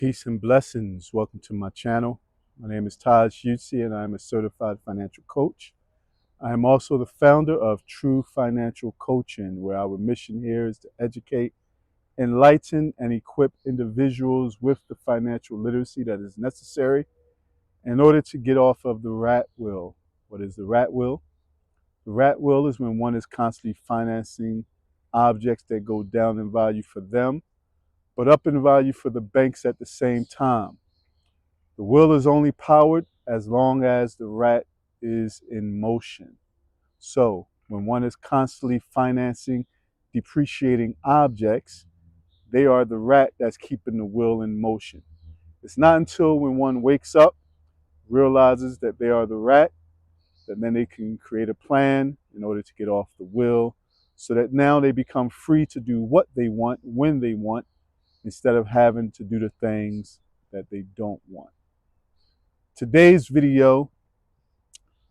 Peace and blessings. Welcome to my channel. My name is TRU and I'm a certified financial coach. I am also the founder of TRU Financial Coaching, where our mission here is to educate, enlighten, and equip individuals with the financial literacy that is necessary in order to get off of the rat wheel. What is the rat wheel? The rat wheel is when one is constantly financing objects that go down in value for them, but up in value for the banks at the same time. The wheel is only powered as long as the rat is in motion. So when one is constantly financing depreciating objects, they are the rat that's keeping the wheel in motion. It's not until when one wakes up, realizes that they are the rat, that then they can create a plan in order to get off the wheel, so that now they become free to do what they want, when they want, instead of having to do the things that they don't want. Today's video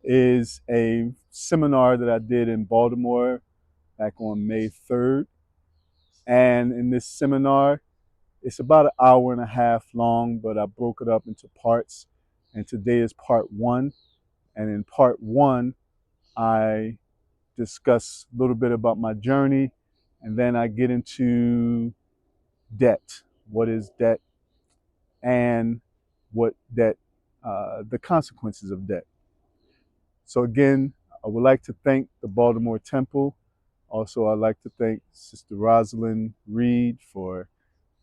is a seminar that I did in Baltimore back on May 3rd. And in this seminar, it's about an hour and a half long, but I broke it up into parts. And today is part one. And in part one, I discuss a little bit about my journey, and then I get into debt. What is debt? And what debt, the consequences of debt. So again, I would like to thank the Baltimore Temple. Also, I'd like to thank Sister Rosalind Reed for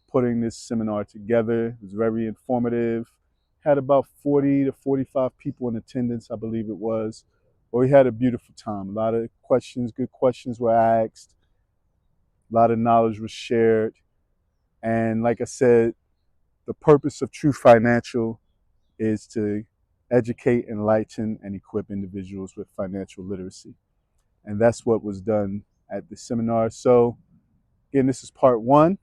putting this seminar together. It was very informative. Had about 40 to 45 people in attendance, I believe it was. But we had a beautiful time. A lot of questions, good questions were asked. A lot of knowledge was shared. And like I said, the purpose of TRU Financial is to educate, enlighten, and equip individuals with financial literacy. And that's what was done at the seminar. So again, this is part one,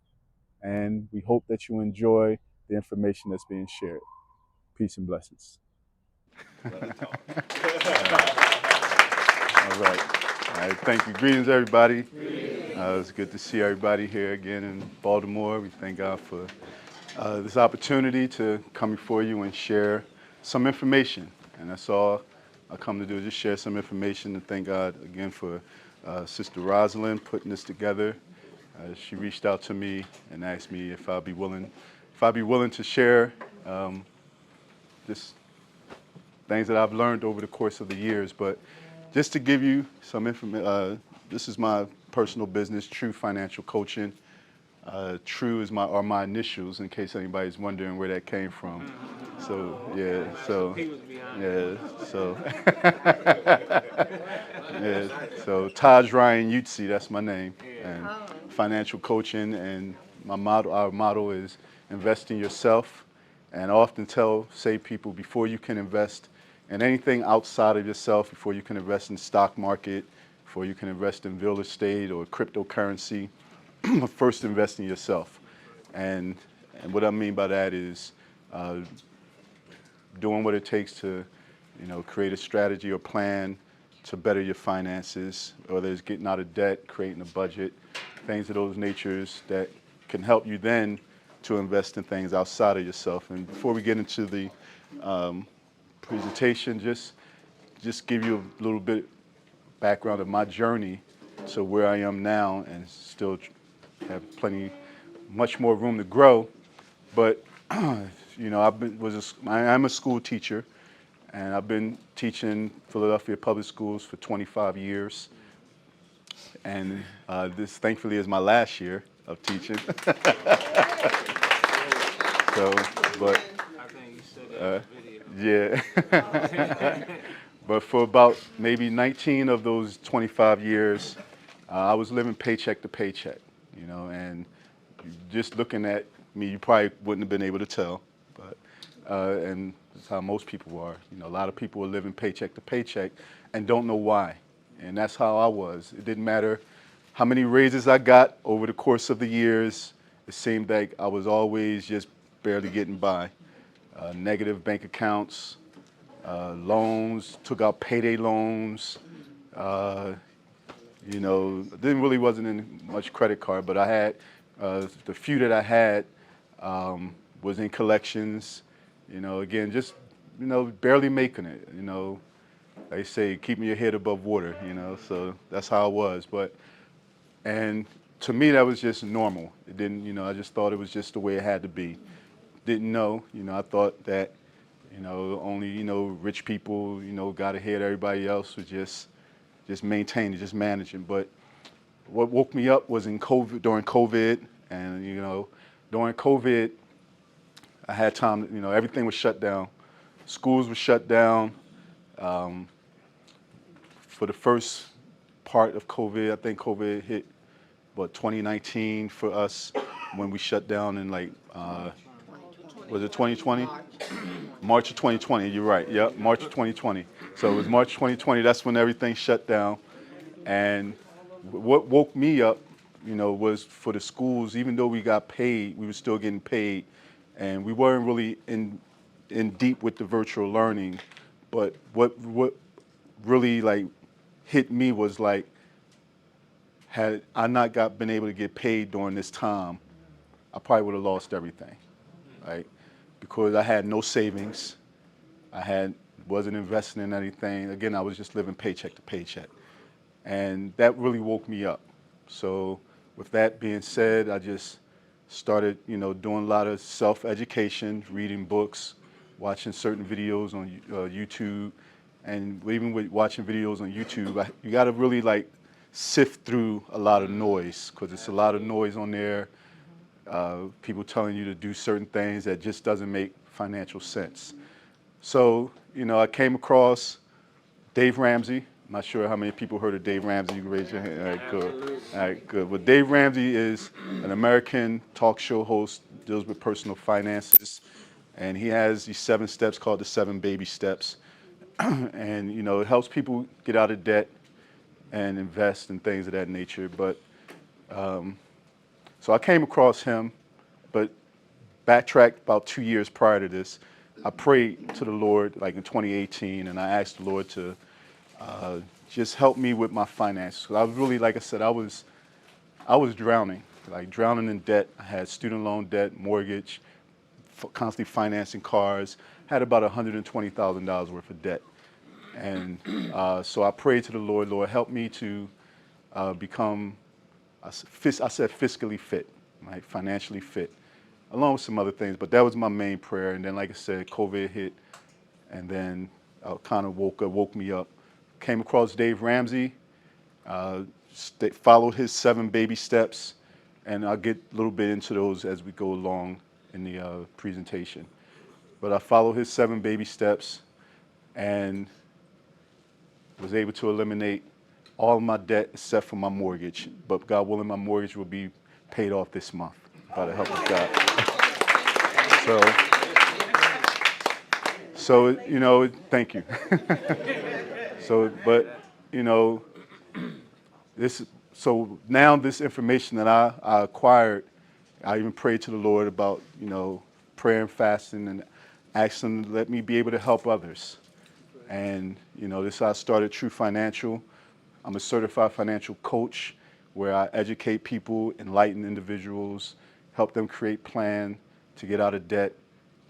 and we hope that you enjoy the information that's being shared. Peace and blessings. All right. All right. Thank you. Greetings, everybody. It's good to see everybody here again in Baltimore. We thank God for this opportunity to come before you and share some information. And that's all I come to do, just share some information, and thank God again for Sister Rosalind putting this together. She reached out to me and asked me if I'd be willing to share just things that I've learned over the course of the years. But just to give you some information, this is my personal business, TRU Financial Coaching. TRU is my initials, in case anybody's wondering where that came from. So yeah, so Taj Ryan Utsi, that's my name, and financial coaching. And our motto is invest in yourself. And I often say people, before you can invest in anything outside of yourself, before you can invest in the stock market, before you can invest in real estate or cryptocurrency, first invest in yourself. And what I mean by that is doing what it takes to, create a strategy or plan to better your finances, whether it's getting out of debt, creating a budget, things of those natures that can help you then to invest in things outside of yourself. And before we get into the presentation, just give you a little bit background of my journey to where I am now, and still have much more room to grow. But I'm a school teacher, and I've been teaching Philadelphia public schools for 25 years. And this, thankfully, is my last year of teaching. So, but I think you said that in the video. yeah. But for about maybe 19 of those 25 years, I was living paycheck to paycheck, and just looking at me, you probably wouldn't have been able to tell, but and that's how most people are. A lot of people are living paycheck to paycheck and don't know why. And that's how I was. It didn't matter how many raises I got over the course of the years. It seemed like I was always just barely getting by. Negative bank accounts, loans, took out payday loans. Wasn't in much credit card, but I had the few that I had was in collections, again, just, barely making it, They say keeping your head above water, so that's how it was. And to me, that was just normal. It didn't, I just thought it was just the way it had to be. Didn't know, I thought that, only, rich people, got ahead. Everybody else was just maintaining, just managing. But what woke me up was during COVID, and, during COVID, I had time, everything was shut down. Schools were shut down. For the first part of COVID, I think COVID hit, 2019 for us when we shut down in was it 2020? March of 2020, you're right, yep, March of 2020. So it was March 2020, that's when everything shut down. And what woke me up, was for the schools, even though we got paid, we were still getting paid, and we weren't really in deep with the virtual learning. But what really hit me was had I not been able to get paid during this time, I probably would have lost everything, right? Because I had no savings, wasn't investing in anything. Again, I was just living paycheck to paycheck, and that really woke me up. So with that being said, I just started, doing a lot of self-education, reading books, watching certain videos on YouTube, and even with watching videos on YouTube, you got to really sift through a lot of noise, because it's a lot of noise on there. People telling you to do certain things that just doesn't make financial sense. So, I came across Dave Ramsey. I'm not sure how many people heard of Dave Ramsey. You can raise your hand. All right, good. All right, good. Well, Dave Ramsey is an American talk show host, deals with personal finances, and he has these 7 steps called the 7 baby steps. And, it helps people get out of debt and invest in things of that nature. But so I came across him, but backtracked about 2 years prior to this. I prayed to the Lord in 2018, and I asked the Lord to just help me with my finances. I was really, like I said, I was drowning, drowning in debt. I had student loan debt, mortgage, constantly financing cars, had about $120,000 worth of debt. And so I prayed to the Lord, help me to become, I said fiscally fit, right, financially fit, along with some other things, but that was my main prayer. And then, like I said, COVID hit, and then kind of woke me up. Came across Dave Ramsey, followed his 7 baby steps, and I'll get a little bit into those as we go along in the presentation. But I followed his 7 baby steps and was able to eliminate all of my debt except for my mortgage. But God willing, my mortgage will be paid off this month by the help of God. So thank you. So now this information that I acquired, I even prayed to the Lord about, prayer and fasting, and asked him to let me be able to help others. And, this is how I started TRU Financial. I'm a certified financial coach where I educate people, enlighten individuals, help them create plan to get out of debt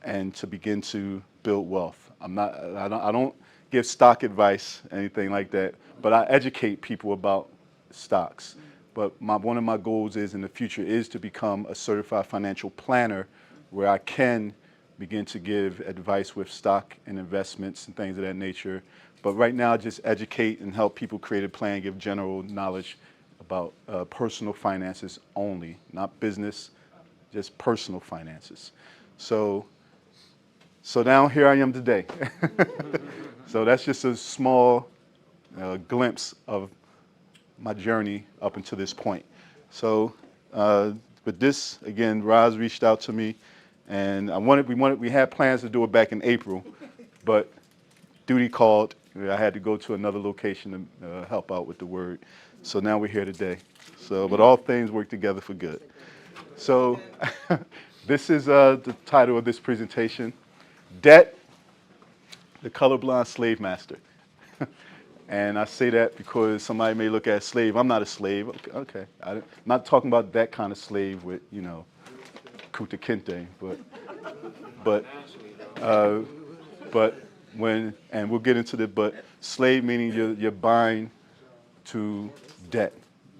and to begin to build wealth. I don't give stock advice, anything like that, but I educate people about stocks. But one of my goals in the future is to become a certified financial planner where I can begin to give advice with stock and investments and things of that nature. But right now, just educate and help people create a plan, give general knowledge about personal finances only, not business, just personal finances. So now here I am today. So that's just a small glimpse of my journey up until this point. So with this, again, Roz reached out to me, and we had plans to do it back in April, but duty called. I had to go to another location to help out with the word. So now we're here today. So, but all things work together for good. So this is the title of this presentation: Debt, the Colorblind Slave Master. And I say that because somebody may look at slave. I'm not a slave. Okay. I'm not talking about that kind of slave with, Kunta Kinte, but Financially, uh, though. but and we'll get into but slave meaning you're buying to debt.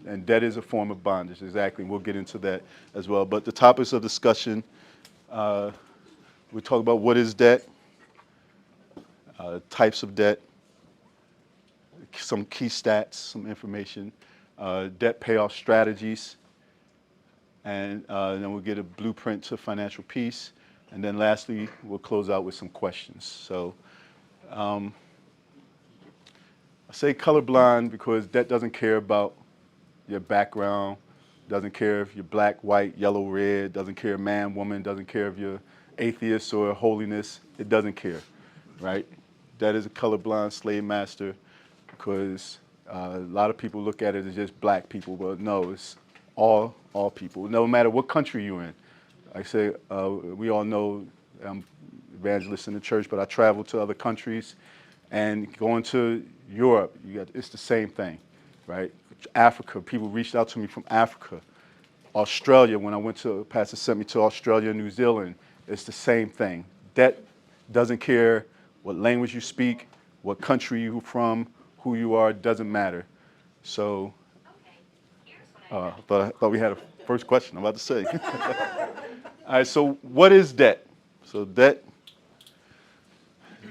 And debt is a form of bondage, exactly. We'll get into that as well. But the topics of discussion, we talk about what is debt, types of debt, some key stats, some information, debt payoff strategies, and then we'll get a blueprint to financial peace. And then lastly, we'll close out with some questions. So I say colorblind because debt doesn't care about your background, doesn't care if you're black, white, yellow, red, doesn't care man, woman, doesn't care if you're atheist or holiness, it doesn't care, right? That is a colorblind slave master because a lot of people look at it as just black people, but no, it's all people, no matter what country you're in. I say, we all know I'm evangelist in the church, but I travel to other countries, and going to Europe, it's the same thing, right? Africa, people reached out to me from Africa. Australia, when I went to, Pastor sent me to Australia, New Zealand, it's the same thing. Debt doesn't care what language you speak, what country you're from, who you are, it doesn't matter. So, I thought we had a first question, I'm about to say. All right, so what is debt? So debt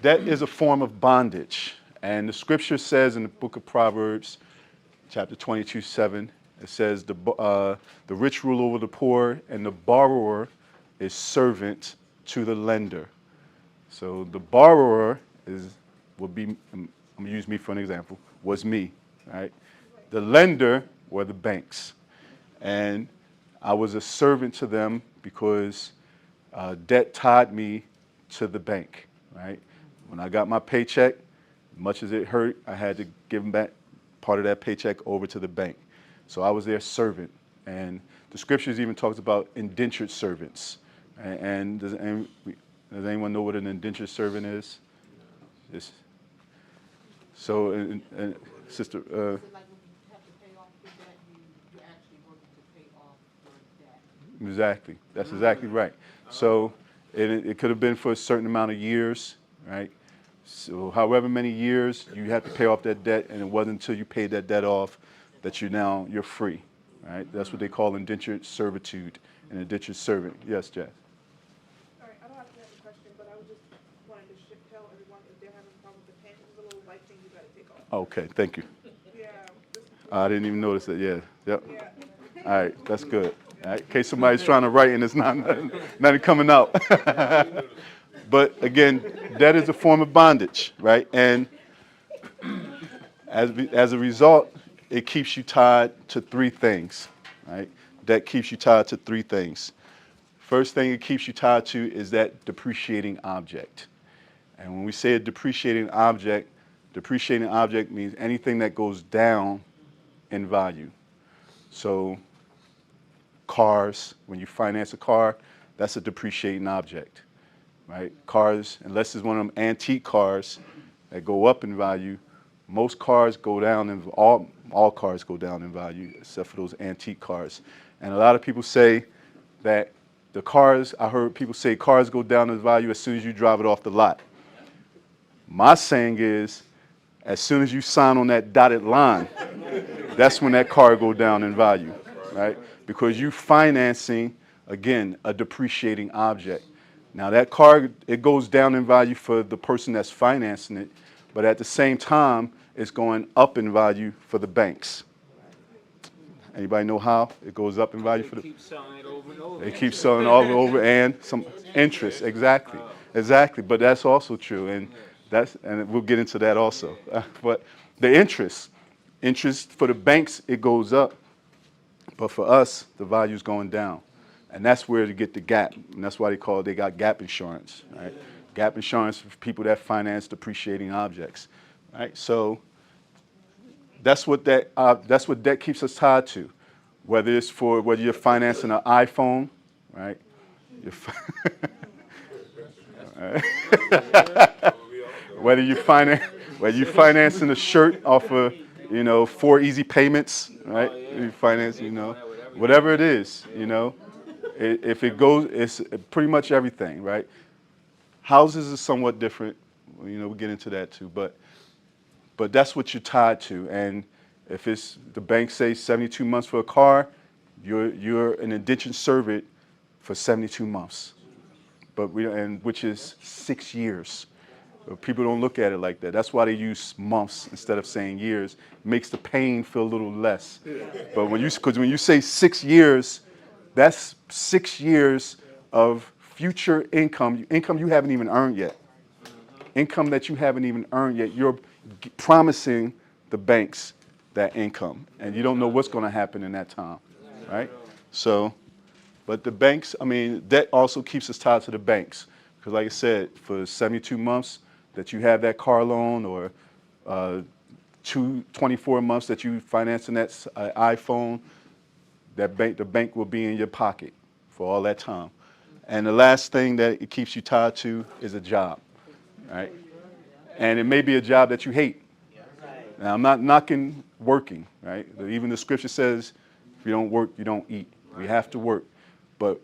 is a form of bondage. And the scripture says in the book of Proverbs, chapter 22:7, it says, the rich rule over the poor, and the borrower is servant to the lender. So the borrower would be, I'm going to use me for an example, was me, right? The lender were the banks. And I was a servant to them because debt tied me to the bank, right? When I got my paycheck, much as it hurt, I had to give them back part of that paycheck over to the bank. So I was their servant. And the scriptures even talks about indentured servants. And does anyone know what an indentured servant is? So, Sister... So like when you have to pay off the debt, you're actually working to pay off your debt. Exactly. That's exactly right. So it could have been for a certain amount of years, right? So however many years you have to pay off that debt, and it wasn't until you paid that debt off that you're free, right? That's what they call indentured servitude, an indentured servant. Yes, Jess? All right, I don't actually have a question, but I was just wanting to tell everyone if they're having a problem with the pen, it's a little white thing you gotta take off. Okay, thank you. Yeah. I didn't even notice that. Yeah, yep. Yeah. All right, that's good. All right, in case somebody's trying to write and it's nothing coming out. But again, that is a form of bondage, right? And as a result, it keeps you tied to three things, right? That keeps you tied to three things. First thing it keeps you tied to is that depreciating object. And when we say a depreciating object means anything that goes down in value. So cars, when you finance a car, that's a depreciating object, right? Cars, unless it's one of them antique cars that go up in value, most cars go down, and all cars go down in value except for those antique cars. And a lot of people say that I heard people say cars go down in value as soon as you drive it off the lot. My saying is, as soon as you sign on that dotted line, that's when that car go down in value, right? Because you financing, again, a depreciating object. Now that car, it goes down in value for the person that's financing it, but at the same time, it's going up in value for the banks. Anybody know how it goes up in value for the? Keep selling it over and over. They keep selling all over and some interest, exactly. But that's also true, and we'll get into that also. But the interest for the banks, it goes up, but for us, the value's going down, and that's where you get the gap, and that's why they got gap insurance, right? Gap insurance for people that finance depreciating objects, right? So that's what debt keeps us tied to, whether you're financing an iPhone, right? Whether you're financing a shirt off of 4 easy payments, right? You finance, whatever it is, If it goes, it's pretty much everything, right? Houses is somewhat different. You know, we'll get into that too, but that's what you're tied to. And if it's the bank say 72 months for a car, you're an indentured servant for 72 months. But which is 6 years. But people don't look at it like that. That's why they use months instead of saying years. It makes the pain feel a little less. But because when you say 6 years, that's 6 years of future income you haven't even earned yet. Income that you haven't even earned yet. You're promising the banks that income, and you don't know what's going to happen in that time, right? So, but the banks, I mean, that also keeps us tied to the banks. Because like I said, for 72 months that you have that car loan, or 24 months that you financing that iPhone, the bank will be in your pocket for all that time. And the last thing that it keeps you tied to is a job, right? And it may be a job that you hate. Now, I'm not knocking working, right? Even the scripture says, if you don't work, you don't eat. We have to work. But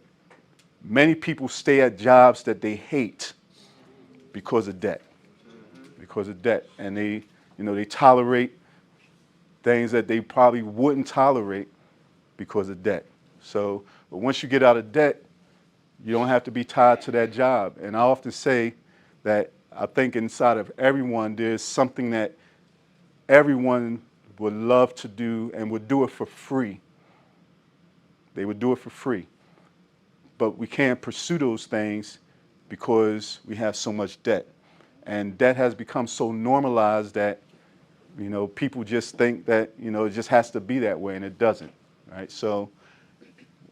many people stay at jobs that they hate because of debt. Because of debt. And they tolerate things that they probably wouldn't tolerate because of debt. So, but once you get out of debt, you don't have to be tied to that job. And I often say that I think inside of everyone, there's something that everyone would love to do and would do it for free. They would do it for free. But we can't pursue those things because we have so much debt. And debt has become so normalized that, people just think that, it just has to be that way, and it doesn't, right? So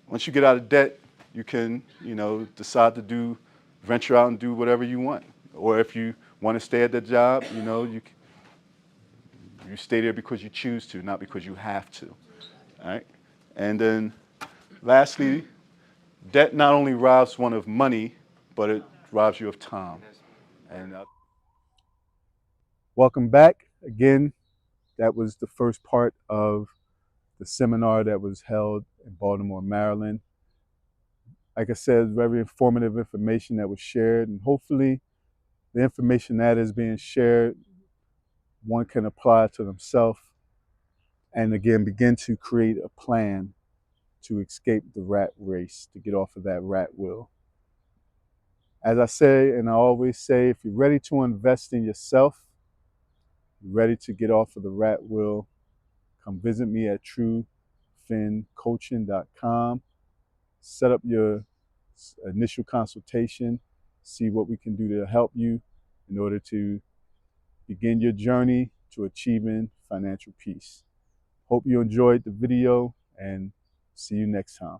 once you get out of debt, you can, decide to venture out and do whatever you want. Or if you want to stay at that job, you stay there because you choose to, not because you have to, all right? And then lastly, debt not only robs one of money, but it robs you of time. And welcome back. Again, that was the first part of the seminar that was held in Baltimore, Maryland. Like I said, very informative information that was shared, and hopefully the information that is being shared, one can apply to themselves and again begin to create a plan to escape the rat race, to get off of that rat wheel. As I say, and I always say, if you're ready to invest in yourself, you're ready to get off of the rat wheel, come visit me at truefincoaching.com. Set up your initial consultation, see what we can do to help you in order to begin your journey to achieving financial peace. Hope you enjoyed the video, and see you next time.